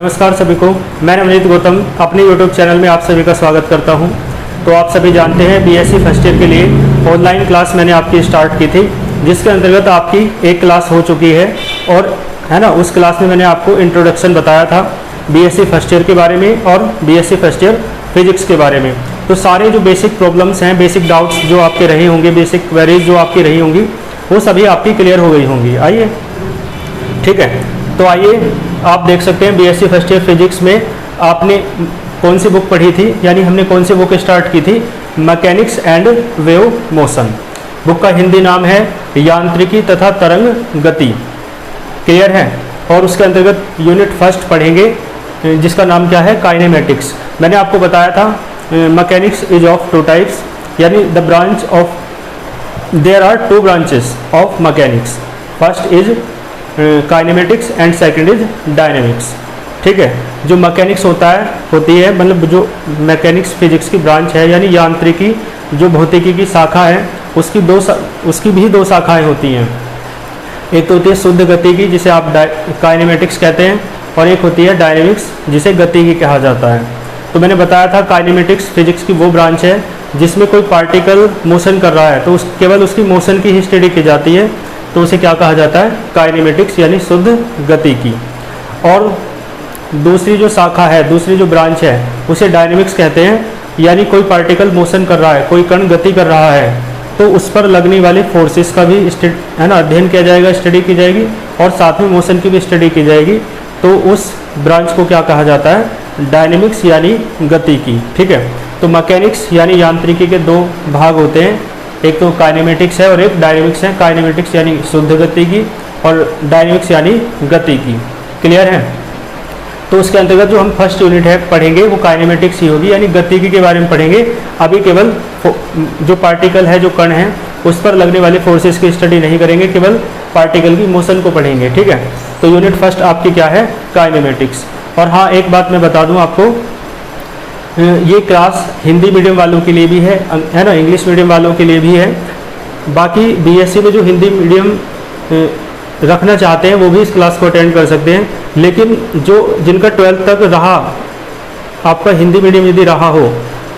नमस्कार सभी को, मैं नवनीत गौतम अपने YouTube चैनल में आप सभी का स्वागत करता हूं। तो आप सभी जानते हैं बीएससी फर्स्ट ईयर के लिए ऑनलाइन क्लास मैंने आपकी स्टार्ट की थी, जिसके अंतर्गत आपकी एक क्लास हो चुकी है और है ना, उस क्लास में मैंने आपको इंट्रोडक्शन बताया था बीएससी फर्स्ट ईयर के बारे में और बीएससी फर्स्ट ईयर फिजिक्स के बारे में। तो सारे जो बेसिक प्रॉब्लम्स हैं, बेसिक डाउट्स जो आपके रहे होंगे, बेसिक क्वेरीज जो आपकी रही होंगी, वो सभी आपकी क्लियर हो गई होंगी। आइए, ठीक है, तो आइए आप देख सकते हैं बीएससी फर्स्ट ईयर फिजिक्स में आपने कौन सी बुक पढ़ी थी, यानी हमने कौन सी बुक स्टार्ट की थी, mechanics and wave motion. Book का हिंदी नाम है यांत्रिकी तथा तरंग गति। क्लियर है। और उसके अंतर्गत यूनिट फर्स्ट पढ़ेंगे जिसका नाम क्या है, काइनेमेटिक्स। मैंने आपको बताया था mechanics is of two types, यानी the branch of there are two branches of mechanics. First is kinematics and second is dynamics. ठीक है, जो मैकेनिक्स होती है मतलब जो मैकेनिक्स फिजिक्स की ब्रांच है, यानी यांत्रिकी जो भौतिकी की शाखा है, उसकी भी दो शाखाएं होती हैं। एक तो होती है शुद्ध गतिकी जिसे आप काइनेमेटिक्स कहते हैं, और एक होती है डायनेमिक्स जिसे गतिकी कहा जाता है। तो मैंने बताया था काइनेमेटिक्स फिजिक्स की वो ब्रांच है जिसमें कोई पार्टिकल मोशन कर रहा है तो केवल उसकी मोशन की ही स्टडी की जाती है, तो उसे क्या कहा जाता है, काइनेमेटिक्स, यानी शुद्ध गतिकी। और दूसरी जो शाखा है, दूसरी जो ब्रांच है, उसे डायनेमिक्स कहते हैं, यानी कोई पार्टिकल मोशन कर रहा है, कोई कण गति कर रहा है, तो उस पर लगने वाले फोर्सेस का भी है ना अध्ययन किया जाएगा, स्टडी की जाएगी, और साथ में मोशन की भी स्टडी की जाएगी। तो उस ब्रांच को क्या कहा जाता है, डायनेमिक्स यानी गतिकी। ठीक है, तो मैकेनिक्स यानी यांत्रिकी के दो भाग होते हैं, एक तो काइनेमेटिक्स है और एक डायनेमिक्स है। काइनेमेटिक्स यानी शुद्ध गतिकी और डायनेमिक्स यानी गतिकी। क्लियर है। तो उसके अंतर्गत जो हम फर्स्ट यूनिट है पढ़ेंगे वो काइनेमेटिक्स ही होगी, यानी गतिकी के बारे में पढ़ेंगे। अभी केवल जो पार्टिकल है, जो कण है, उस पर लगने वाले फोर्सेस की स्टडी नहीं करेंगे, केवल पार्टिकल की मोशन को पढ़ेंगे। ठीक है, तो यूनिट फर्स्ट आपकी क्या है, काइनेमेटिक्स। और हाँ, एक बात मैं बता दूँ आपको, ये क्लास हिंदी मीडियम वालों के लिए भी है ना, इंग्लिश मीडियम वालों के लिए भी है। बाकी बीएससी में जो हिंदी मीडियम रखना चाहते हैं वो भी इस क्लास को अटेंड कर सकते हैं, लेकिन जिनका 12th तक रहा, आपका हिंदी मीडियम यदि रहा हो,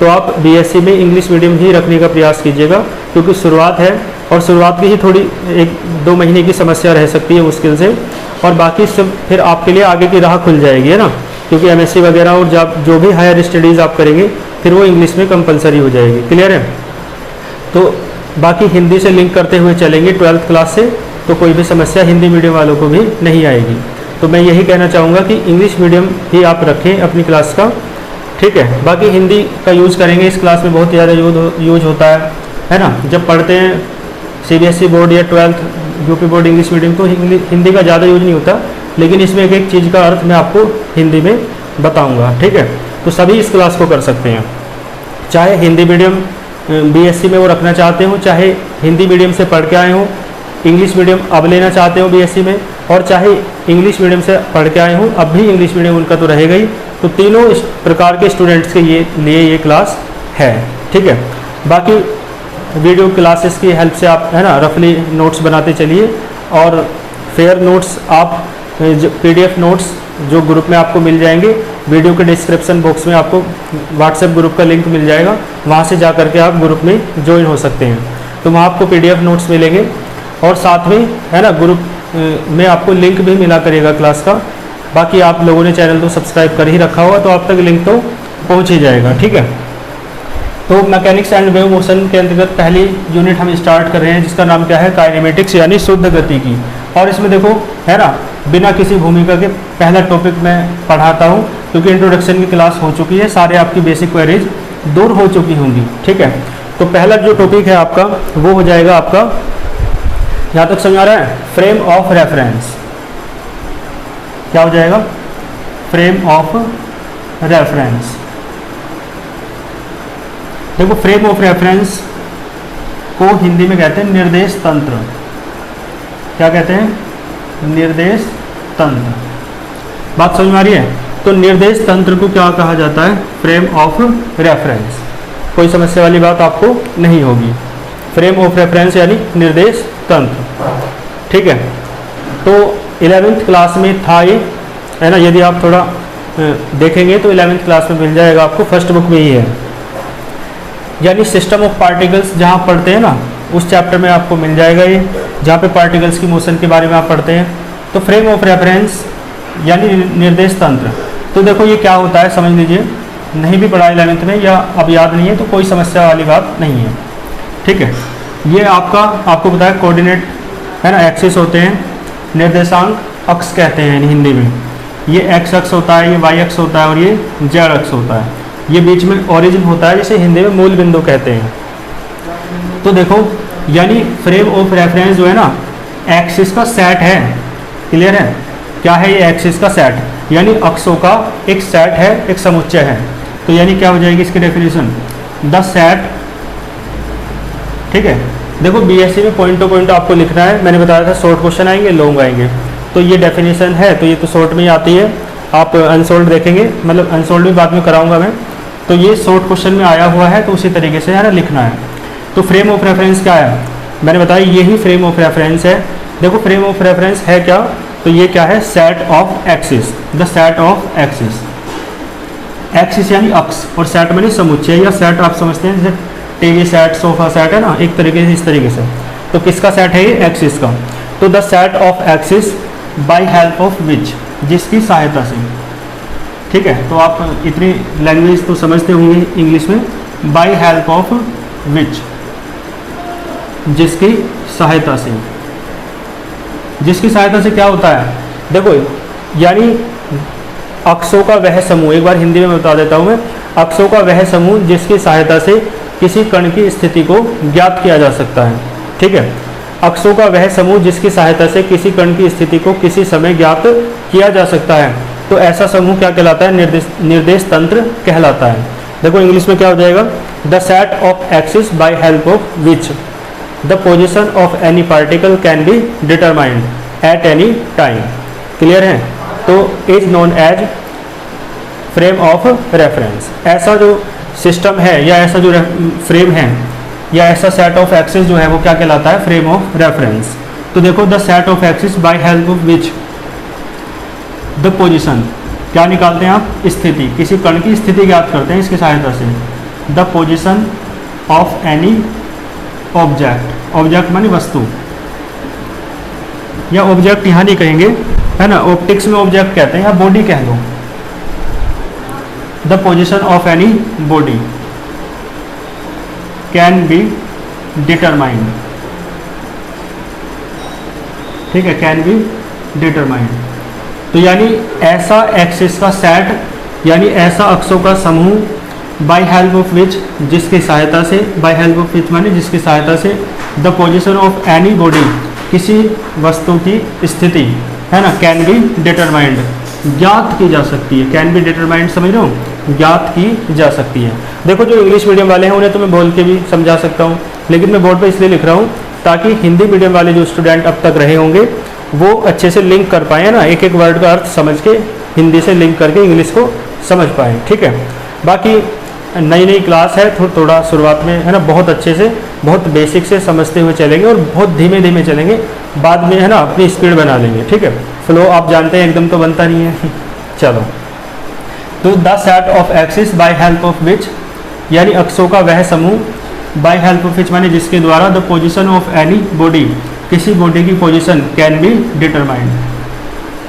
तो आप बीएससी में इंग्लिश मीडियम ही रखने का प्रयास कीजिएगा, क्योंकि शुरुआत है और शुरुआत की ही थोड़ी 1-2 महीने की समस्या रह सकती है मुश्किल से, और बाकी सब फिर आपके लिए आगे की राह खुल जाएगी, है ना, क्योंकि एमएससी वगैरह और जो भी हायर स्टडीज़ आप करेंगे फिर वो इंग्लिश में कंपलसरी हो जाएगी। क्लियर है। तो बाकी हिंदी से लिंक करते हुए चलेंगे 12th क्लास से, तो कोई भी समस्या हिंदी मीडियम वालों को भी नहीं आएगी। तो मैं यही कहना चाहूँगा कि इंग्लिश मीडियम ही आप रखें अपनी क्लास का। ठीक है, बाकी हिंदी का यूज़ करेंगे इस क्लास में, बहुत ज़्यादा यूज होता है ना। जब पढ़ते हैं सीबीएसई बोर्ड या 12th UP board English medium, तो हिंदी का ज़्यादा यूज नहीं होता, लेकिन इसमें एक एक चीज़ का अर्थ मैं आपको हिंदी में बताऊंगा। ठीक है, तो सभी इस क्लास को कर सकते हैं, चाहे हिंदी मीडियम बीएससी में वो रखना चाहते हो, चाहे हिंदी मीडियम से पढ़ के आए हो, इंग्लिश मीडियम अब लेना चाहते हो बीएससी में, और चाहे इंग्लिश मीडियम से पढ़ के आए हो, अब भी इंग्लिश मीडियम उनका तो रहेगा ही। तो तीनों इस प्रकार के स्टूडेंट्स के लिए ये क्लास है। ठीक है, बाकी वीडियो क्लासेस की हेल्प से आप है ना रफली नोट्स बनाते चलिए, और फेयर नोट्स आप PDF नोट्स जो ग्रुप में आपको मिल जाएंगे, वीडियो के डिस्क्रिप्शन बॉक्स में आपको व्हाट्सएप ग्रुप का लिंक मिल जाएगा, वहाँ से जा करके आप ग्रुप में ज्वाइन हो सकते हैं। तो वहाँ आपको PDF नोट्स मिलेंगे, और साथ में है ना ग्रुप में आपको लिंक भी मिला करेगा क्लास का। बाकी आप लोगों ने चैनल तो सब्सक्राइब कर ही रखा होगा, तो आप तक लिंक तो पहुँच ही जाएगा। ठीक है, तो मैकेनिक्स एंड वेव मोशन के अंतर्गत पहली यूनिट हम स्टार्ट कर रहे हैं, जिसका नाम क्या है, काइनेमेटिक्स यानी शुद्ध गतिकी। और इसमें देखो है ना, बिना किसी भूमिका के पहला टॉपिक मैं पढ़ाता हूँ, क्योंकि इंट्रोडक्शन की क्लास हो चुकी है, सारे आपकी बेसिक क्वेरीज दूर हो चुकी होंगी। ठीक है, तो पहला जो टॉपिक है आपका वो हो जाएगा आपका, यहाँ तक समझ आ रहा है, फ्रेम ऑफ रेफरेंस। क्या हो जाएगा, फ्रेम ऑफ रेफरेंस। देखो, फ्रेम ऑफ रेफरेंस को हिंदी में कहते हैं निर्देश तंत्र। क्या कहते हैं, निर्देश तंत्र। बात समझ में आ रही है। तो निर्देश तंत्र को क्या कहा जाता है, फ्रेम ऑफ रेफरेंस। कोई समस्या वाली बात आपको नहीं होगी। फ्रेम ऑफ रेफरेंस यानी निर्देश तंत्र। ठीक है, तो 11th क्लास में था ये, है ना। यदि आप थोड़ा देखेंगे तो 11वीं क्लास में मिल जाएगा आपको, फर्स्ट बुक में ही है। यानी सिस्टम ऑफ पार्टिकल्स जहाँ पढ़ते हैं ना, उस चैप्टर में आपको मिल जाएगा ये, जहाँ पे पार्टिकल्स की मोशन के बारे में आप पढ़ते हैं। तो फ्रेम ऑफ रेफरेंस यानी निर्देश तंत्र, तो देखो ये क्या होता है समझ लीजिए, नहीं भी पढ़ा 11वीं में या अब याद नहीं है तो कोई समस्या वाली बात नहीं है, ठीक है। ये आपको पता है कोऑर्डिनेट है ना, एक्सिस होते हैं, निर्देशांक अक्ष कहते हैं हिंदी में। ये एक्स अक्ष होता है, ये वाई अक्ष होता है और ये जेड अक्ष होता है। ये बीच में ओरिजिन होता है जिसे हिंदी में मूल बिंदु कहते हैं। तो देखो यानी फ्रेम ऑफ रेफरेंस जो है ना, एक्सिस का सेट है, क्लियर है। क्या है ये एक्सिस का सेट, यानी अक्षों का एक सेट है, एक समुच्चय है। तो यानी क्या हो जाएगी इसकी डेफिनेशन, द सेट, ठीक है। देखो बीएससी में पॉइंट टू पॉइंट आपको लिखना है, मैंने बताया था शॉर्ट क्वेश्चन आएंगे, लॉन्ग आएंगे। तो ये डेफिनेशन है, तो ये तो शॉर्ट में ही आती है, आप अनसोल्ड देखेंगे, मतलब अनसोल्ड भी बाद में कराऊंगा मैं। तो ये शॉर्ट क्वेश्चन में आया हुआ है, तो उसी तरीके से है ना लिखना है। तो फ्रेम ऑफ रेफरेंस क्या है, मैंने बताया यही फ्रेम ऑफ रेफरेंस है। देखो फ्रेम ऑफ रेफरेंस है क्या, तो ये क्या है, set of axis, the set of axis. Axis यानी अक्ष और सेट मानी समुच्चय, या सेट आप समझते हैं जैसे टीवी सेट, सोफा सेट है ना, एक तरीके से, इस तरीके से। तो किसका सेट है ये, एक्सिस का। तो the set of axis by help of which, जिसकी सहायता से, ठीक है। तो आप इतनी लैंग्वेज तो समझते होंगे इंग्लिश में, बाय हेल्प ऑफ विच, जिसकी सहायता से। जिसकी सहायता से क्या होता है, देखो यानी अक्षों का वह समूह, एक बार हिंदी में बता देता हूँ मैं, अक्षों का वह समूह जिसकी सहायता से किसी कण की स्थिति को ज्ञात किया जा सकता है, ठीक है। अक्षों का वह समूह जिसकी सहायता से किसी कण की स्थिति को किसी समय ज्ञात किया जा सकता है, तो ऐसा समूह क्या कहलाता है, निर्देश तंत्र कहलाता है। देखो इंग्लिश में क्या हो जाएगा, the set of axis by help of which the position of any particle can be determined at any time, clear है। तो is known as frame of reference. ऐसा जो सिस्टम है या ऐसा जो फ्रेम है या ऐसा सेट ऑफ एक्सिस जो है वो क्या कहलाता है, फ्रेम ऑफ रेफरेंस। तो देखो the set of axis by help of which the position, क्या निकालते हैं आप, स्थिति, किसी कण की स्थिति ज्ञात करते हैं इसकी सहायता से। The position of any object, object मानी वस्तु, या ऑब्जेक्ट यहाँ नहीं कहेंगे है ना, ऑप्टिक्स में ऑब्जेक्ट कहते हैं, या बॉडी कह लो। The position of any body can be determined, ठीक है, कैन बी डिटरमाइंड। तो यानी ऐसा एक्सिस का सेट, यानी ऐसा अक्षों का समूह, बाय हेल्प ऑफ विच, जिसकी सहायता से, बाय हेल्प ऑफ विच माने जिसकी सहायता से, the position of any body, किसी वस्तु की स्थिति है ना, कैन बी डिटरमाइंड, ज्ञात की जा सकती है। कैन बी डिटरमाइंड समझ रहे हो, ज्ञात की जा सकती है। देखो जो इंग्लिश मीडियम वाले हैं उन्हें तो मैं बोल के भी समझा सकता हूँ, लेकिन मैं बोर्ड पे इसलिए लिख रहा हूँ ताकि हिंदी मीडियम वाले जो स्टूडेंट अब तक रहे होंगे वो अच्छे से लिंक कर पाएँ ना, एक एक वर्ड का अर्थ समझ के हिंदी से लिंक करके इंग्लिश को समझ पाएँ, ठीक है। बाकी नई नई क्लास है, थोड़ा शुरुआत में है ना बहुत अच्छे से, बहुत बेसिक से समझते हुए चलेंगे और बहुत धीमे धीमे चलेंगे, बाद में है ना अपनी स्पीड बना लेंगे, ठीक है। फ्लो आप जानते हैं एकदम तो बनता नहीं है। चलो, तो the set of axis by help of which, यानी अक्षों का वह समूह, बाय हेल्प ऑफ विच माने जिसके द्वारा, the position of any body, किसी बॉडी की पोजीशन, कैन बी डिटरमाइंड,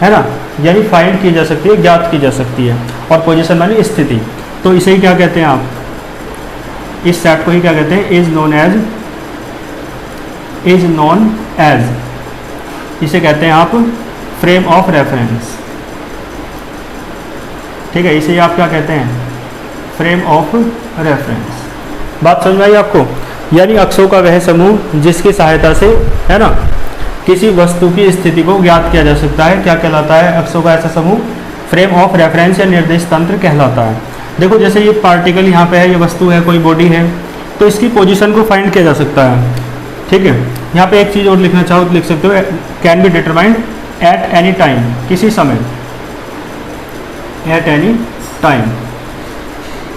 है ना, यानी फाइंड की जा सकती है, ज्ञात की जा सकती है। और पोजीशन माने स्थिति, तो इसे ही क्या कहते हैं आप, इस सेट को ही क्या कहते हैं, इज नोन एज, इसे कहते हैं आप फ्रेम ऑफ रेफरेंस, ठीक है। इसे आप क्या कहते हैं, फ्रेम ऑफ रेफरेंस। बात समझ में आई आपको, यानी अक्षों का वह समूह जिसकी सहायता से है ना किसी वस्तु की स्थिति को ज्ञात किया जा सकता है, क्या कहलाता है, अक्षों का ऐसा समूह फ्रेम ऑफ रेफरेंस या निर्देश तंत्र कहलाता है। देखो जैसे ये पार्टिकल यहाँ पे है, ये वस्तु है, कोई बॉडी है, तो इसकी पोजीशन को फाइंड किया जा सकता है, ठीक है। यहाँ पे एक चीज़ और लिखना चाहो तो लिख सकते हो, can be determined at any time, किसी समय, एट एनी टाइम,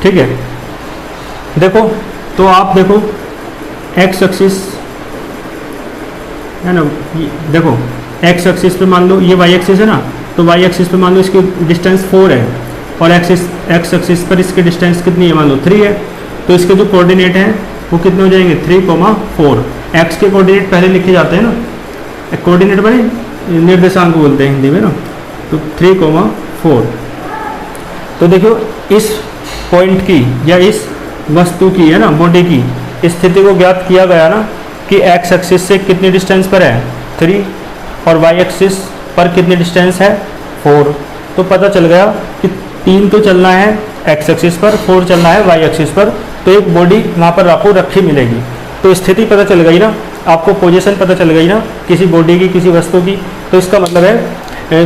ठीक है। देखो तो आप देखो एक्स एक्सिस है ना, देखो एक्स एक्सिस पे मान लो ये वाई एक्सिस है ना, तो वाई एक्सिस पे मान लो इसकी डिस्टेंस 4 है, और एक्स एक्सिस पर इसकी डिस्टेंस कितनी है, मान लो 3 है, तो इसके जो कोऑर्डिनेट हैं वो कितने हो जाएंगे 3,4। एक्स के कोऑर्डिनेट पहले लिखे जाते हैं ना, कोऑर्डिनेट बने निर्देशांक बोलते हैं हिंदी में ना, तो 3,4। तो देखो इस पॉइंट की या इस वस्तु की है ना, बॉडी की स्थिति को ज्ञात किया गया ना कि एक्स एक्सिस से कितनी डिस्टेंस पर है 3 और वाई एक्सिस पर कितनी डिस्टेंस है 4। तो पता चल गया कि 3 तो चलना है एक्स एक्सिस पर, 4 चलना है वाई एक्सिस पर, तो एक बॉडी वहाँ पर आपको रखी मिलेगी। तो स्थिति पता चल गई ना, आपको पोजीशन पता चल गई ना किसी बॉडी की, किसी वस्तु की। तो इसका मतलब है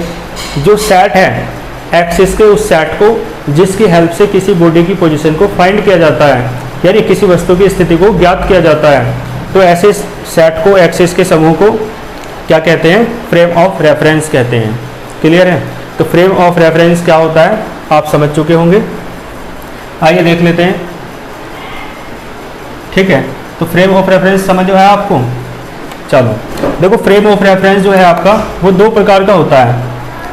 जो सेट है एक्सिस के, उस सेट को जिसकी हेल्प से किसी बॉडी की पोजीशन को फाइंड किया जाता है, यानी किसी वस्तु की स्थिति को ज्ञात किया जाता है, तो ऐसे सेट को, एक्सिस के समूह को क्या कहते हैं, फ्रेम ऑफ रेफरेंस कहते हैं। क्लियर है? तो फ्रेम ऑफ रेफरेंस क्या होता है आप समझ चुके होंगे। आइए देख लेते हैं। ठीक है, तो फ्रेम ऑफ रेफरेंस समझ है आपको। चलो देखो, फ्रेम ऑफ रेफरेंस जो है आपका वो 2 प्रकार का होता है।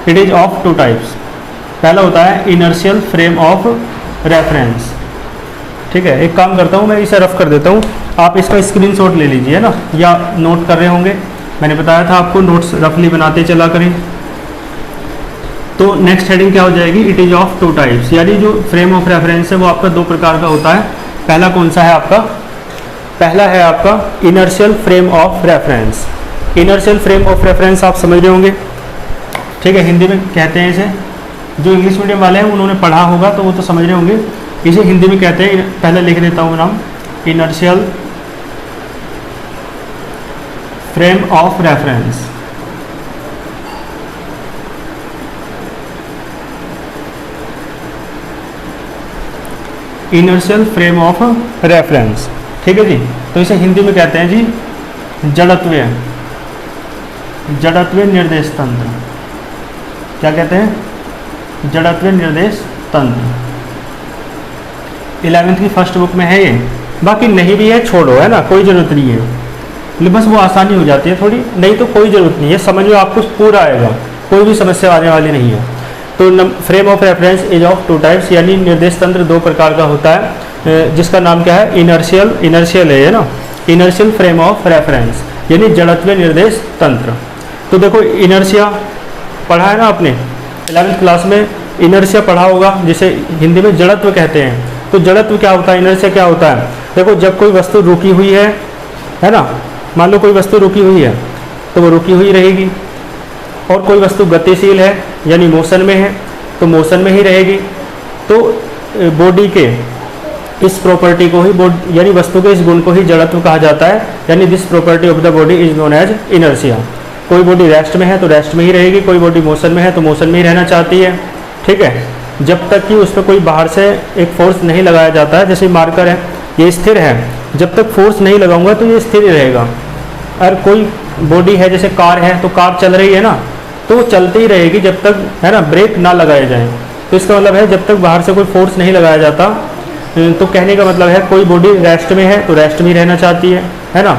It is of 2 types. पहला होता है इनर्शियल फ्रेम ऑफ रेफरेंस। ठीक है, एक काम करता हूँ, मैं इसे रफ कर देता हूँ, आप इसका स्क्रीनशॉट ले लीजिए ना, या नोट कर रहे होंगे। मैंने बताया था आपको नोट्स रफली बनाते चला करें। तो नेक्स्ट हेडिंग क्या हो जाएगी, इट इज ऑफ 2 टाइप्स, यानी जो फ्रेम ऑफ रेफरेंस है वो आपका 2 प्रकार का होता है। पहला कौन सा है आपका, पहला है आपका inertial frame of reference. Inertial frame of reference आप समझ रहे होंगे। ठीक है, हिंदी में कहते हैं इसे, जो इंग्लिश मीडियम वाले हैं उन्होंने पढ़ा होगा तो वो तो समझ रहे होंगे। इसे हिंदी में कहते हैं, पहले लिख देता हूँ नाम, inertial frame of reference. Inertial frame of reference. ठीक है जी, तो इसे हिंदी में कहते हैं जी जड़त्वीय, जड़त्वीय निर्देश तंत्र। क्या कहते हैं, जड़त्वीय निर्देश तंत्र। 11वीं की फर्स्ट बुक में है ये, बाकी नहीं भी है छोड़ो, है ना, कोई ज़रूरत नहीं है, बस वो आसानी हो जाती है थोड़ी, नहीं तो कोई ज़रूरत नहीं है, समझ में आपको पूरा आएगा, कोई भी समस्या आने वाली नहीं है। तो frame of reference is of 2 types, यानी निर्देश तंत्र 2 प्रकार का होता है, जिसका नाम क्या है, इनर्शियल है ना, इनर्शियल फ्रेम ऑफ रेफरेंस यानी जड़त्वीय निर्देश तंत्र। तो देखो इनर्शिया पढ़ा है ना आपने 11वीं क्लास में, इनर्शिया पढ़ा होगा, जिसे हिंदी में जड़त्व कहते हैं। तो जड़त्व क्या होता है, इनर्शिया क्या होता है, देखो जब कोई वस्तु रुकी हुई है ना, मान लो कोई वस्तु रुकी हुई है तो वो रुकी हुई रहेगी, और कोई वस्तु गतिशील है यानी मोशन में है तो मोशन में ही रहेगी। तो बॉडी के इस प्रॉपर्टी को ही, यानी वस्तु के इस गुण को ही जड़त्व कहा जाता है, यानी this property of the body is known as inertia. कोई बॉडी रेस्ट में है तो रेस्ट में ही रहेगी, कोई बॉडी मोशन में है तो मोशन में ही रहना चाहती है। ठीक है, जब तक कि उस पर कोई बाहर से एक फोर्स नहीं लगाया जाता है, जैसे मार्कर है ये स्थिर है, जब तक फोर्स नहीं लगाऊंगा तो ये स्थिर ही रहेगा। और कोई बॉडी है जैसे कार है, तो कार चल रही है ना, तो वो चलती ही रहेगी जब तक, है ना, ब्रेक ना लगाए जाए। तो इसका मतलब है जब तक बाहर से कोई फोर्स नहीं लगाया जाता, तो कहने का मतलब है कोई बॉडी रेस्ट में है तो रेस्ट में ही रहना चाहती है ना।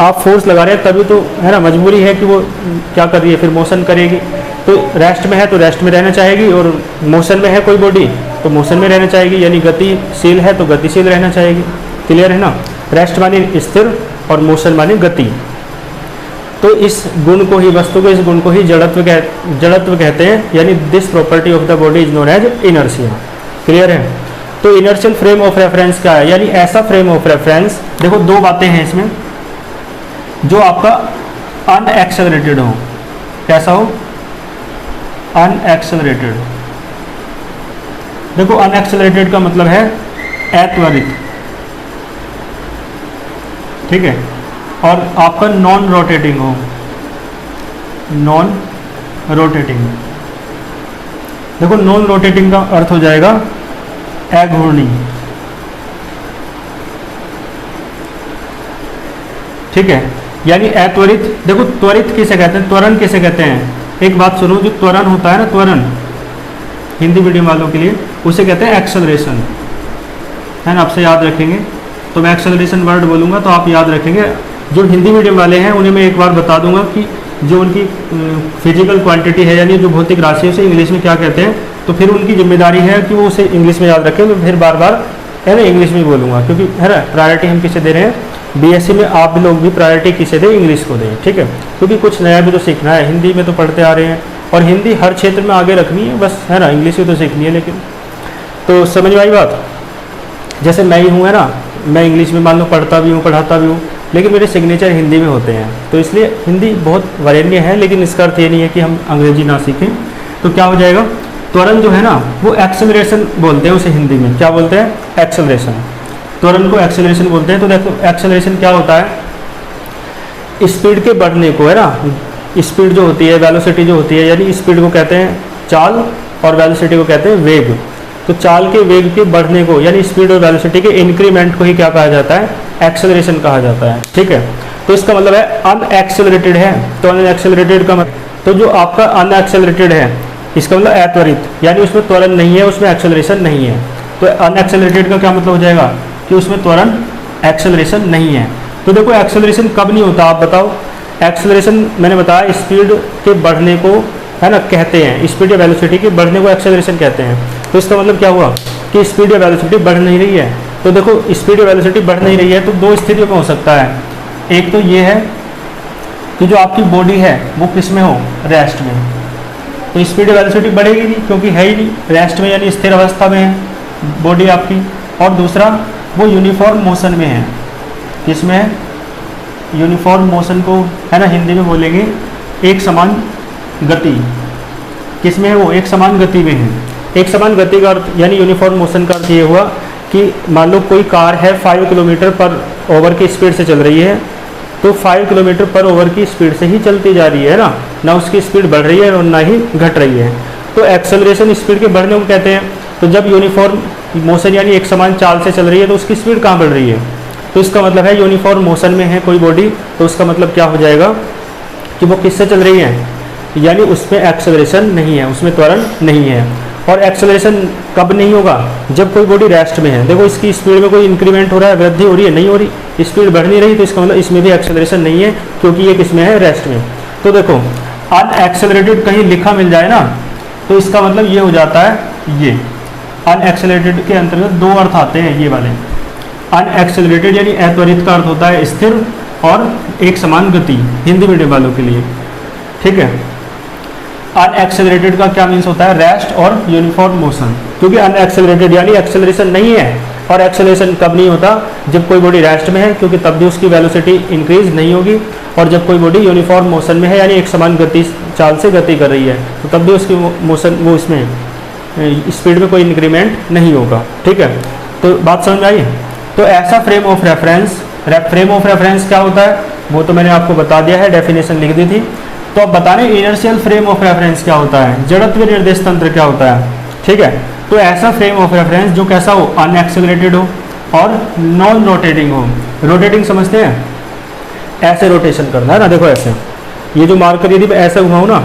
आप फोर्स लगा रहे हैं तभी तो, है ना, मजबूरी है कि वो क्या कर रही है, फिर मोशन करेगी। तो रेस्ट में है तो रेस्ट में रहना चाहेगी, और मोशन में है कोई बॉडी तो मोशन में रहना चाहेगी, यानी गतिशील है तो गतिशील रहना चाहेगी। क्लियर है ना, रेस्ट माने स्थिर और मोशन माने गति। तो इस गुण को ही, वस्तु के इस गुण को ही जड़त्व कहते हैं, यानी this property of the body is known as inertia. Clear है। तो इनर्शियल फ्रेम ऑफ रेफरेंस क्या है, यानी ऐसा फ्रेम ऑफ रेफरेंस, देखो 2 बातें हैं इसमें, जो आपका अनएक्सेलरेटेड हो। कैसा हो, अनएक्सेलरेटेड। देखो अनएक्सेलरेटेड का मतलब है अत्वरित। ठीक है, और आपका नॉन रोटेटिंग हो, नॉन रोटेटिंग। देखो नॉन रोटेटिंग का अर्थ हो जाएगा अघूर्णी। ठीक है, यानी अत्वरित। देखो त्वरित किसे कहते हैं, त्वरण किसे कहते हैं, एक बात सुनो, जो त्वरण होता है ना, त्वरण हिंदी मीडियम वालों के लिए उसे कहते हैं एक्सेलरेशन, है ना, आपसे याद रखेंगे। तो मैं एक्सेलरेशन वर्ड बोलूँगा तो आप याद रखेंगे। जो हिंदी मीडियम वाले हैं उन्हें मैं एक बार बता दूंगा कि जो उनकी फिजिकल क्वांटिटी है यानी जो भौतिक राशि है उसे इंग्लिश में क्या कहते हैं, तो फिर उनकी जिम्मेदारी है कि वो उसे इंग्लिश में याद रखें। तो फिर बार बार है ना इंग्लिश में बोलूँगा, क्योंकि है ना प्रायोरिटी हम किसे दे रहे हैं, बीएससी में आप भी लोग भी प्रायोरिटी किसे दें, इंग्लिश को दें, ठीक है। क्योंकि कुछ नया भी तो सीखना है, हिंदी में तो पढ़ते आ रहे हैं और हिंदी हर क्षेत्र में आगे रखनी है बस, है ना, इंग्लिश भी तो सीखनी है। लेकिन तो समझ में आई बात। जैसे मैं ही हूँ, है ना, मैं इंग्लिश में मान लो पढ़ता भी हूँ, पढ़ाता भी हूँ, लेकिन मेरे सिग्नेचर हिंदी में होते हैं, तो इसलिए हिंदी बहुत वरेण्य है। लेकिन इसका अर्थ ये नहीं है कि हम अंग्रेजी ना सीखें। तो क्या हो जाएगा, त्वरण जो है ना वो एक्सेलरेशन बोलते हैं उसे हिंदी में, क्या बोलते हैं, एक्सेलरेशन। त्वरण को एक्सेलरेशन बोलते हैं। तो देखो एक्सेलरेशन क्या होता है, स्पीड के बढ़ने को, है ना, स्पीड जो होती है, वेलोसिटी जो होती है, यानी स्पीड को कहते हैं चाल और वेलोसिटी को कहते हैं वेग। तो चाल के वेग के बढ़ने को यानी स्पीड और वेलोसिटी के इंक्रीमेंट को ही क्या कहा जाता है, एक्सेलरेशन कहा जाता है, ठीक है। तो इसका मतलब है अनएक्सेलरेटेड है। तो अनएक्सेलरेटेड का मतलब, तो जो आपका अनएक्सेलरेटेड है इसका मतलब अत्वरित, यानी उसमें त्वरण नहीं है, उसमें एक्सेलरेशन नहीं है। तो अनएक्सेलरेटेड का क्या मतलब हो जाएगा कि उसमें त्वरण एक्सेलरेशन नहीं है। तो देखो एक्सेलरेशन कब नहीं होता आप बताओ। एक्सेलरेशन मैंने बताया स्पीड के बढ़ने को, है ना, कहते हैं, स्पीड या वेलोसिटी के बढ़ने को एक्सेलरेशन कहते हैं। तो इसका मतलब क्या हुआ कि स्पीड या वेलोसिटी बढ़ नहीं रही है। तो देखो स्पीड या वेलोसिटी बढ़ नहीं रही है तो दो स्थितियों में हो सकता है। एक तो ये है कि जो आपकी बॉडी है वो किस में हो, रेस्ट में, तो स्पीड वेलोसिटी बढ़ेगी नहीं क्योंकि है ही नहीं, रेस्ट में यानी स्थिर अवस्था में है बॉडी आपकी। और दूसरा वो यूनिफॉर्म मोशन में है, किसमें है, यूनिफॉर्म मोशन को, है ना, हिंदी में बोलेंगे एक समान गति, किसमें है वो, एक समान गति में है। एक समान गति का अर्थ यानी यूनिफॉर्म मोशन का अर्थ ये हुआ कि मान लो कोई कार है 5 किलोमीटर पर ओवर की स्पीड से चल रही है, तो 5 किलोमीटर पर ओवर की स्पीड से ही चलती जा रही है ना उसकी स्पीड बढ़ रही है और ना ही घट रही है। तो एक्सेलरेशन स्पीड के बढ़ने को कहते हैं। तो जब यूनिफॉर्म मोशन यानी एक समान चाल से चल रही है तो उसकी स्पीड कहाँ बढ़ रही है, तो इसका मतलब है यूनिफॉर्म मोशन में है कोई बॉडी, तो उसका मतलब क्या हो जाएगा कि वो किससे चल रही है, यानी उसमें एक्सेलरेशन नहीं है, उसमें त्वरण नहीं है। और एक्सेलरेशन कब नहीं होगा, जब कोई बॉडी रेस्ट में है। देखो इसकी स्पीड में कोई इंक्रीमेंट हो रहा है, वृद्धि हो रही है, नहीं हो रही, स्पीड बढ़ नहीं रही, तो इसका मतलब इसमें भी एक्सेलरेशन नहीं है क्योंकि ये किसमें है, रेस्ट में। तो देखो अनएक्सेलरेटेड कहीं लिखा मिल जाए ना तो इसका मतलब ये हो जाता है, ये अनएक्सेलरेटेड के अंतर्गत दो अर्थ आते हैं ये वाले। अनएक्सेलरेटेड यानी अत्वरित का अर्थ होता है स्थिर और एक समान गति, हिंदी मीडियम वालों के लिए, ठीक है। अनएक्सेलरेटेड का क्या मीन्स होता है, रेस्ट और यूनिफॉर्म मोशन। क्योंकि अनएक्सेलरेटेड यानी एक्सेलरेशन नहीं है, और एक्सेलरेशन कब नहीं होता, जब कोई बॉडी रेस्ट में है, क्योंकि तब भी उसकी वेलोसिटी इंक्रीज नहीं होगी। और जब कोई बॉडी यूनिफॉर्म मोशन में है यानी एक समान गति चाल से गति कर रही है, तो तब भी उसकी मोशन वो इसमें स्पीड में कोई इंक्रीमेंट नहीं होगा, ठीक है। तो बात समझ में आई। तो ऐसा frame of reference, frame of reference क्या होता है वो तो मैंने आपको बता दिया है, डेफिनेशन लिख दी थी। तो अब बता रहे इनर्शियल फ्रेम ऑफ रेफरेंस क्या होता है, जड़त्व निर्देश तंत्र क्या होता है, ठीक है। तो ऐसा फ्रेम ऑफ रेफरेंस जो कैसा हो, अनएक्सेलरेटेड हो और नॉन रोटेटिंग हो। रोटेटिंग समझते हैं, ऐसे रोटेशन करना है ना, देखो ऐसे, ये जो मार्कर यदि मैं ऐसे घुमाऊँ ना,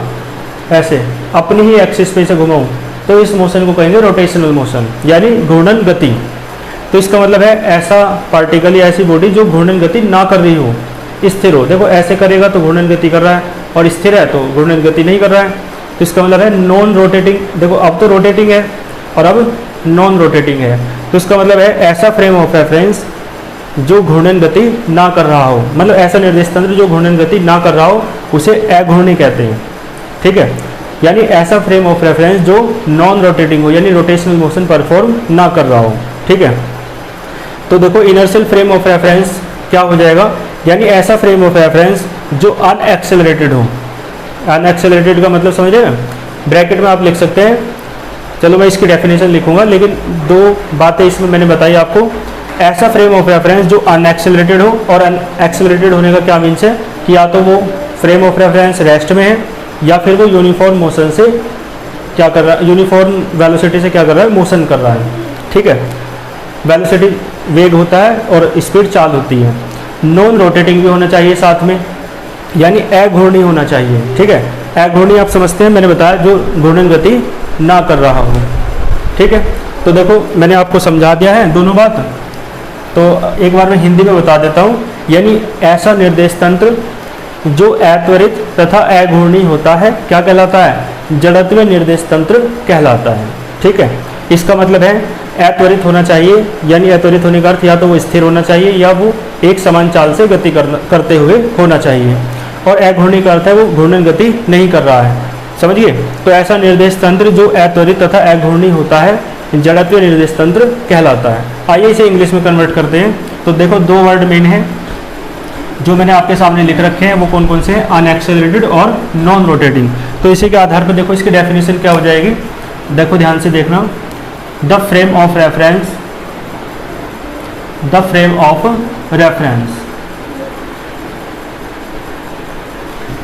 ऐसे अपनी ही एक्सिस पे से घुमाऊँ, तो इस मोशन को कहेंगे रोटेशनल मोशन यानी घूर्णन गति। तो इसका मतलब है ऐसा पार्टिकल या ऐसी बॉडी जो घूर्णन गति ना कर रही हो, स्थिर हो। देखो ऐसे करेगा तो घूर्णन गति कर रहा है, और स्थिर है तो घूर्णन गति नहीं कर रहा है। तो इसका मतलब है नॉन रोटेटिंग। देखो अब तो रोटेटिंग है और अब नॉन रोटेटिंग है, तो इसका मतलब है ऐसा फ्रेम ऑफ रेफरेंस जो घूर्णन गति ना कर रहा हो, मतलब ऐसा निर्देश तंत्र जो घूर्णन गति ना कर रहा हो उसे अघूर्णी कहते हैं, ठीक है। यानी ऐसा फ्रेम ऑफ रेफरेंस जो नॉन रोटेटिंग हो यानी रोटेशनल मोशन परफॉर्म ना कर रहा हो, ठीक है। तो देखो इनर्शियल फ्रेम ऑफ रेफरेंस क्या हो जाएगा, यानी ऐसा फ्रेम ऑफ रेफरेंस जो अनएक्सेलरेटेड हो। अनएक्सेलरेटेड का मतलब समझ रहे हैं, ब्रैकेट में आप लिख सकते हैं, चलो मैं इसकी डेफिनेशन लिखूंगा, लेकिन दो बातें इसमें मैंने बताई आपको। ऐसा फ्रेम ऑफ रेफरेंस जो अनएक्सेलरेटेड हो, और अनएक्सेलरेटेड होने का क्या मीन्स है कि या तो वो फ्रेम ऑफ रेफरेंस रेस्ट में है या फिर वो यूनिफॉर्म मोशन से क्या कर रहा है, यूनिफॉर्म वेलोसिटी से क्या कर रहा है, मोशन कर रहा है, ठीक है। वेलोसिटी वेग होता है और स्पीड चाल होती है। नॉन रोटेटिंग भी होना चाहिए साथ में, यानी अघूर्णी होना चाहिए, ठीक है। अघूर्णी आप समझते हैं, मैंने बताया जो घूर्णन गति ना कर रहा हो, ठीक है। तो देखो मैंने आपको समझा दिया है दोनों बात, तो एक बार मैं हिंदी में बता देता हूँ। यानी ऐसा निर्देश तंत्र जो अत्वरित तथा अघूर्णी होता है क्या कहलाता है? जड़त्वीय निर्देश तंत्र कहलाता है। ठीक है, इसका मतलब है अत्वरित होना चाहिए, यानी अत्वरित होने का अर्थ या तो वो स्थिर होना चाहिए या वो एक समान चाल से गति करते हुए होना चाहिए, और अघूर्णी का अर्थ है वो घूर्णन गति नहीं कर रहा है। समझिए, तो ऐसा निर्देश तंत्र जो अत्वरित तथा अघूर्णी होता है जड़त्वीय निर्देश तंत्र कहलाता है। आइए इसे इंग्लिश में कन्वर्ट करते हैं। तो देखो, दो वर्ड मेन है जो मैंने आपके सामने लिख रखे हैं, वो कौन कौन से हैं? अनएक्सेलरेटेड और नॉन रोटेटिंग। तो इसी के आधार पर देखो इसकी डेफिनेशन क्या हो जाएगी, देखो ध्यान से देखना। The frame of reference, the frame of reference,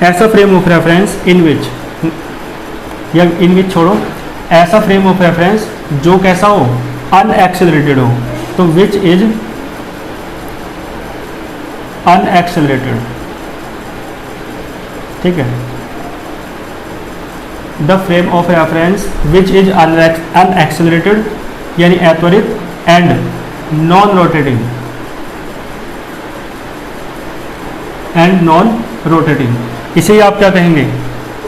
ऐसा फ्रेम ऑफ रेफरेंस इन विच, या इन विच छोड़ो, ऐसा फ्रेम ऑफ रेफरेंस जो कैसा हो? अनएक्सेलरेटेड हो। तो विच इज अनएक्सेलरेटेड। ठीक है, the frame of reference which is unaccelerated यानी अत्वरित, and non rotating, and non rotating, इसे आप क्या कहेंगे?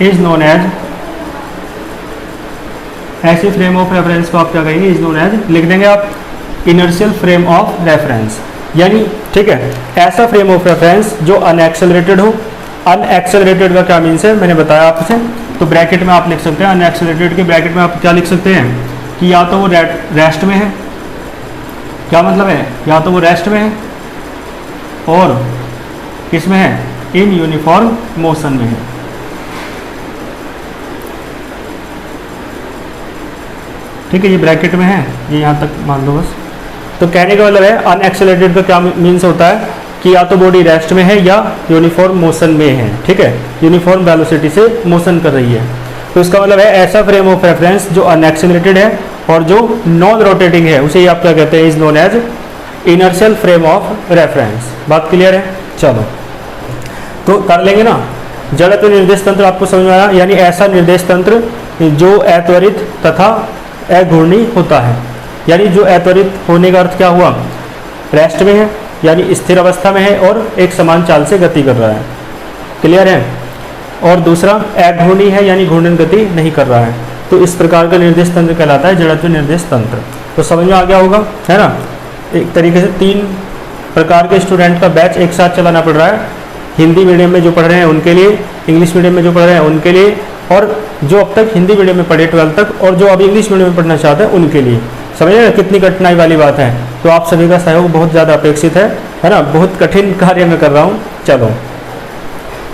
इज नोन एज, ऐसी फ्रेम ऑफ रेफरेंस को आप क्या कहेंगे? इज नोन एज, लिख देंगे आप इनर्शियल फ्रेम ऑफ रेफरेंस, यानी ठीक है, ऐसा फ्रेम ऑफ रेफरेंस जो अनएक्सेलरेटेड हो। अनएक्सेलरेटेड का क्या मीन्स है मैंने बताया आपसे, तो ब्रैकेट में आप लिख सकते हैं, अनएक्सेलरेटेड के ब्रैकेट में आप क्या लिख सकते हैं कि या तो वो रेस्ट में है, क्या मतलब है? या तो वो रेस्ट में है और किस में है? इन यूनिफॉर्म मोशन में है। ठीक है, ये ब्रैकेट में है, ये यहाँ तक मान लो बस। तो कहने का मतलब है अनएक्सेलरेटेड का क्या मीन्स होता है कि या तो बॉडी रेस्ट में है या यूनिफॉर्म मोशन में है। ठीक है, यूनिफॉर्म वेलोसिटी से मोशन कर रही है। तो इसका मतलब है ऐसा फ्रेम ऑफ रेफरेंस जो अनएक्सेलरेटेड है और जो नॉन रोटेटिंग है उसे आप क्या कहते हैं? Is known as inertial frame of reference. बात क्लियर है? चलो तो कर लेंगे ना। जड़त्व निर्देश तंत्र आपको समझ में आया, यानी ऐसा निर्देश तंत्र जो अत्वरित तथा अघूर्णी होता है। यानी जो अत्वरित होने का अर्थ क्या हुआ? रेस्ट में है यानी स्थिर अवस्था में है और एक समान चाल से गति कर रहा है। क्लियर है? और दूसरा अघूर्णी है यानी घूर्णन गति नहीं कर रहा है। तो इस प्रकार का निर्देश तंत्र कहलाता है जड़त्व निर्देश तंत्र। तो समझ में आ गया होगा, है ना? एक तरीके से 3 प्रकार के स्टूडेंट का बैच एक साथ चलाना पड़ रहा है। हिंदी मीडियम में जो पढ़ रहे हैं उनके लिए, इंग्लिश मीडियम में जो पढ़ रहे हैं उनके लिए, और जो अब तक हिंदी मीडियम में पढ़े 12th तक और जो अब इंग्लिश मीडियम में पढ़ना चाहते हैं उनके लिए। समझिए ना कितनी कठिनाई वाली बात है। तो आप सभी का सहयोग बहुत ज़्यादा अपेक्षित है ना? बहुत कठिन कार्य मैं कर रहा हूँ। चलो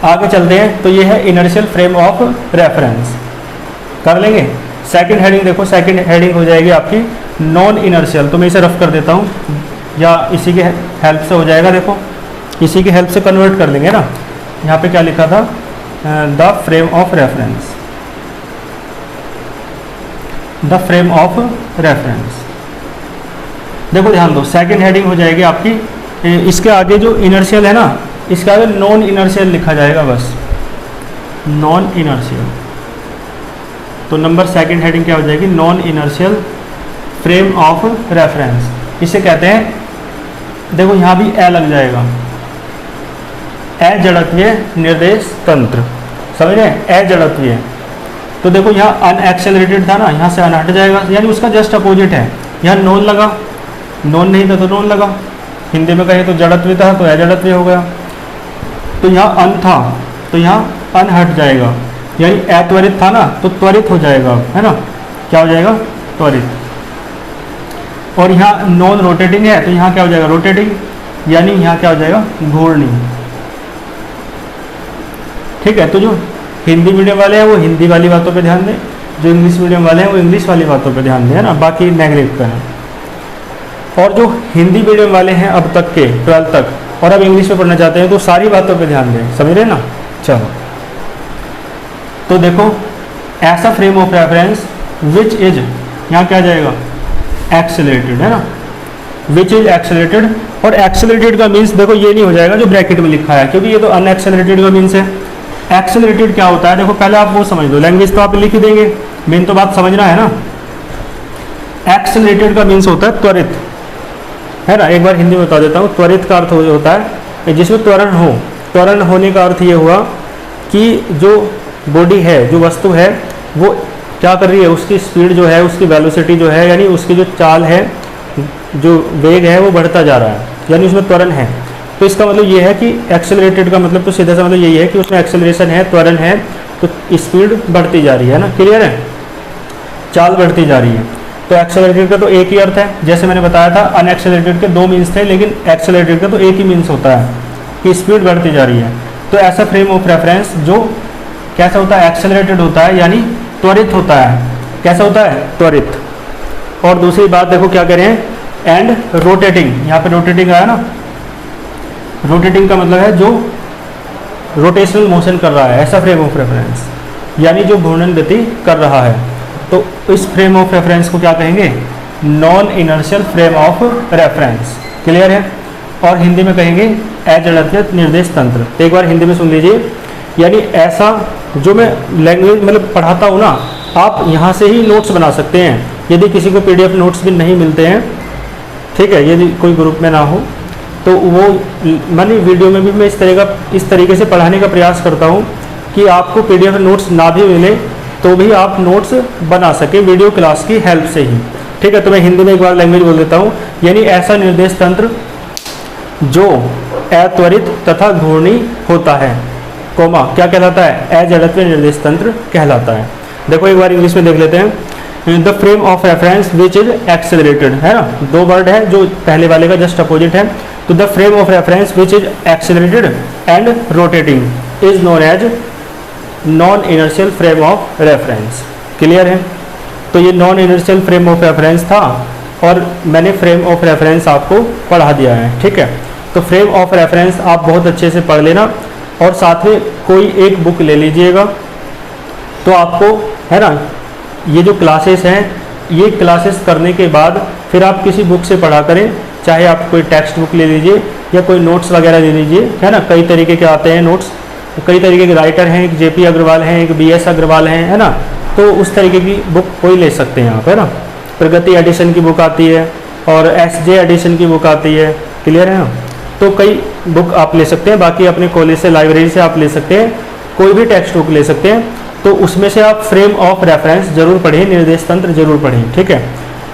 आगे चलते हैं। तो ये है इनर्शियल फ्रेम ऑफ रेफरेंस। कर लेंगे। सेकंड हेडिंग देखो, सेकंड हेडिंग हो जाएगी आपकी नॉन इनर्शियल। तो मैं इसे रफ कर देता हूँ या इसी के हेल्प से हो जाएगा। देखो इसी की हेल्प से कन्वर्ट कर लेंगे ना। यहाँ पे क्या लिखा था? The frame of reference, the frame of reference. देखो ध्यान दो, सेकंड हेडिंग हो जाएगी आपकी। इसके आगे जो इनर्शियल है ना, इसके आगे नॉन इनर्शियल लिखा जाएगा बस, नॉन इनर्शियल। तो नंबर सेकंड हेडिंग क्या हो जाएगी? Non inertial frame of reference. इसे कहते हैं, देखो यहाँ भी ए लग जाएगा, अजड़त्वीय निर्देश तंत्र। समझ रहे हैं? अजड़त्वीय। तो देखो यहाँ अनएक्सेलरेटेड था ना, यहाँ से अन हट जाएगा, यानी उसका जस्ट अपोजिट है। यहाँ नॉन लगा, नॉन नहीं था तो नॉन लगा। हिंदी में कहे तो जड़त्वीय था तो अजड़त्वीय हो गया। तो यहाँ अन था तो यहाँ अन हट जाएगा, यानी अत्वरित था ना तो त्वरित हो जाएगा, है ना? क्या हो जाएगा? त्वरित। और यहाँ नॉन रोटेटिंग है तो यहाँ क्या हो जाएगा? रोटेटिंग, यानी यहाँ क्या हो जाएगा? घूर्णी। ठीक है, तो जो हिंदी मीडियम वाले हैं वो हिंदी वाली बातों पे ध्यान दें, जो इंग्लिश मीडियम वाले हैं वो इंग्लिश वाली बातों पे ध्यान दें, है ना? बाकी नेगेटिव का है। और जो हिंदी मीडियम वाले हैं अब तक के 12th तक और अब इंग्लिश में पढ़ना चाहते हैं तो सारी बातों पे ध्यान दें। समझ रहे ना? चलो तो देखो, ऐसा frame of reference which is, यहाँ क्या जाएगा? एक्सेलरेटेड, है ना? विच इज एक्सेलरेटेड। और एक्सेलरेटेड का मीन्स देखो ये नहीं हो जाएगा जो ब्रैकेट में लिखा है, क्योंकि ये तो अनएक्सेलरेटेड का मीन्स है। एक्सेलरेटेड क्या होता है? देखो पहले आप वो समझ लो, लैंग्वेज तो आप लिख ही देंगे, मेन तो बात समझना है ना। एक्सेलरेटेड का मीन्स होता है त्वरित, है ना? एक बार हिंदी में बता देता हूँ। त्वरित का अर्थ होता है जिसमें त्वरण हो, त्वरण होने का अर्थ ये हुआ कि जो बॉडी है, जो वस्तु है, वो क्या कर रही है, उसकी स्पीड जो है, उसकी वेलोसिटी जो है, यानी उसकी जो चाल है, जो वेग है वो बढ़ता जा रहा है, यानी उसमें त्वरण है। तो इसका मतलब ये है कि एक्सेलरेटेड का मतलब तो सीधा सा मतलब यही है कि उसमें एक्सेलरेशन है, त्वरण है, तो स्पीड बढ़ती जा रही है ना, क्लियर है, चाल बढ़ती जा रही है। तो एक्सेलरेटेड का तो एक ही अर्थ है, जैसे मैंने बताया था अनएक्सेलरेटेड के दो मीन्स थे, लेकिन एक्सेलरेटेड का तो एक ही मीन्स होता है कि स्पीड बढ़ती जा रही है। तो ऐसा फ्रेम ऑफ रेफरेंस जो कैसा होता है, एक्सेलरेटेड होता है, यानी त्वरित होता है। कैसा होता है, त्वरित। और दूसरी बात देखो क्या कह रहे हैं, एंड रोटेटिंग, यहाँ पे रोटेटिंग आया ना, रोटेटिंग का मतलब है जो रोटेशनल मोशन कर रहा है, ऐसा फ्रेम ऑफ रेफरेंस, यानी जो घूर्णन गति कर रहा है। तो इस फ्रेम ऑफ रेफरेंस को क्या कहेंगे, non inertial frame of reference, clear है। और हिंदी में कहेंगे अजड़त्व निर्देश तंत्र। तो एक बार हिंदी में सुन लीजिए, यानी ऐसा जो मैं लैंग्वेज मतलब पढ़ाता हूँ ना, आप यहाँ से ही नोट्स बना सकते हैं। यदि किसी को PDF नोट्स भी नहीं मिलते हैं, ठीक है, यदि कोई ग्रुप में ना हो, तो वो मैंने वीडियो में भी मैं इस तरीके से पढ़ाने का प्रयास करता हूँ कि आपको PDF नोट्स ना भी मिले तो भी आप नोट्स बना सकें वीडियो क्लास की हेल्प से ही, ठीक है। तो मैं हिंदी में एक बार लैंग्वेज बोल देता हूँ, यानी ऐसा निर्देश तंत्र जो अत्वरित तथा घूर्णी होता है, कोमा क्या कहलाता है, अजड़त्व निर्देश तंत्र कहलाता है। देखो एक बार इंग्लिश में देख लेते हैं, the frame of reference which is accelerated, है ना, दो वर्ड है जो पहले वाले का जस्ट अपोजिट है। तो the frame of reference which is accelerated and rotating is known as non inertial frame of reference, clear है। तो ये non inertial frame of reference था और मैंने फ्रेम ऑफ रेफरेंस आपको पढ़ा दिया है, ठीक है। तो फ्रेम ऑफ रेफरेंस आप बहुत अच्छे से पढ़ लेना और साथ में कोई एक बुक ले लीजिएगा, तो आपको, है ना, ये जो क्लासेस हैं, ये क्लासेस करने के बाद फिर आप किसी बुक से पढ़ा करें, चाहे आप कोई टेक्स्ट बुक ले लीजिए या कोई नोट्स वगैरह ले लीजिए, है ना, कई तरीके के आते हैं नोट्स, कई तरीके के राइटर हैं, एक JP अग्रवाल हैं, एक BS अग्रवाल हैं, है ना। तो उस तरीके की बुक कोई ले सकते हैं आप, है ना। प्रगति एडिशन की बुक आती है और SJ एडिशन की बुक आती है, क्लियर है ना। तो कई बुक आप ले सकते हैं, बाकी अपने कॉलेज से, लाइब्रेरी से आप ले सकते हैं, कोई भी टेक्स्ट बुक ले सकते हैं। तो उसमें से आप फ्रेम ऑफ रेफरेंस जरूर पढ़ें, निर्देश तंत्र जरूर पढ़ें, ठीक है।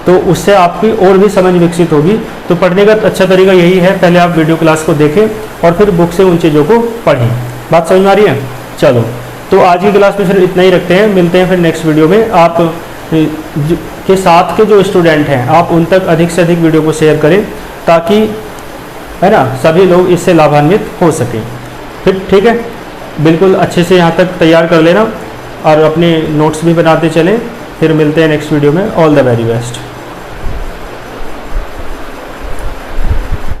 तो उससे आपकी और भी समझ विकसित होगी। तो पढ़ने का अच्छा तरीका यही है, पहले आप वीडियो क्लास को देखें और फिर बुक से उन चीज़ों को पढ़ें। बात समझ में आ रही है? चलो, तो आज की क्लास में फिर इतना ही रखते हैं, मिलते हैं फिर नेक्स्ट वीडियो में। आप के साथ के जो स्टूडेंट हैं, आप उन तक अधिक से अधिक वीडियो को शेयर करें ताकि, है ना, सभी लोग इससे लाभान्वित हो सकें। फिर ठीक है, बिल्कुल अच्छे से यहाँ तक तैयार कर लेना और अपने नोट्स भी बनाते चलें। फिर मिलते हैं नेक्स्ट वीडियो में। All the very best.